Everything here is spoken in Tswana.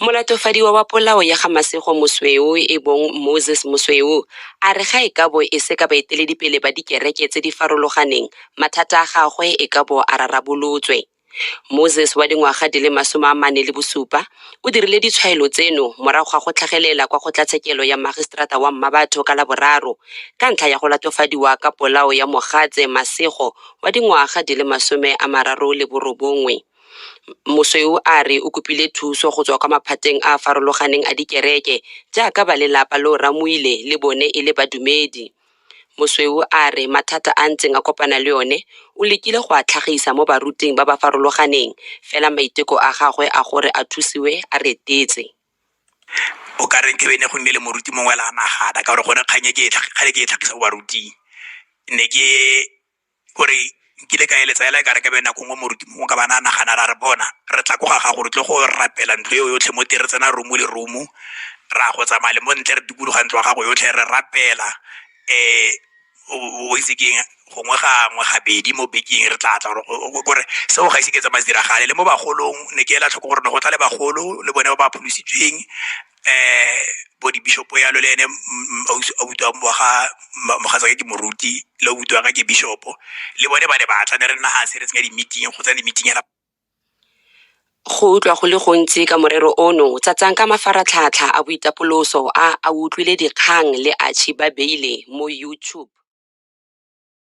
Molatofadiwa wa polao ya ga Masego Mosweu e bong Moses Mosweu a re ga e ka bo e se ka baeteledipele ba dikereke tse di farologaneng mathata a gagwe e ka bo a rarabolotswe. Moses wa dingwaga di le 47 o dirile ditshwaelo tseno morago ga go tlhagelela kwa kgotlatshekelo ya Magistrata wa Mmabatho ka Laboraro ka ntlha ya go latofadiwa ka polao ya Mogatse Masego wa dingwaga di le 39. Mosweu a re o kopile thuso go tswa kwa maphateng a a farologaneng a dikereke jaaka ba lelapa lo Ramoile le bone e le badumedi. Mosweu a re mathata a ntseng a kopana le yone o lekile go a tlhagisa mo baruting ba ba farologaneng fela maiteko a gagwe a gore a thusiwe a retetse. O ka reng ke bene go nne le moruti mongwe la nagana ka gore gone kganye ke tlhagisa go baruting ne ke gore nkile ka eletsa ela ka re ka bena go mo moruti mongwe ka bana nagana ra re bona re tla go gaga gore tle go rapela ntlo yo yotlhe mo tere tsena romo le romo ra go tsamaya le mo ntle re dikologa ntlo ga go yotlhe re rapela o itse keng gongwe gangwe gabedi mo bekeng re tla tla gore seo ga ise ke tsamaya diragale le mo bagolong ne ke ela tlhoko gore ne go tla le bagolo le bone ba ba pholositsweng bo di-bishopo yalo le ene autu wa ga mogatsa ke moruti le autu wa ka ke bishopo le bone ba ne ba tla ne re nna ga se re tsenya di-meeting go tsena di-meeting ya go utlwa go le gontsi ka morero ono tsatsang ka mafaratlhatlha a boitapoloso a utlwile dikgang le Archie ba beile mo YouTube.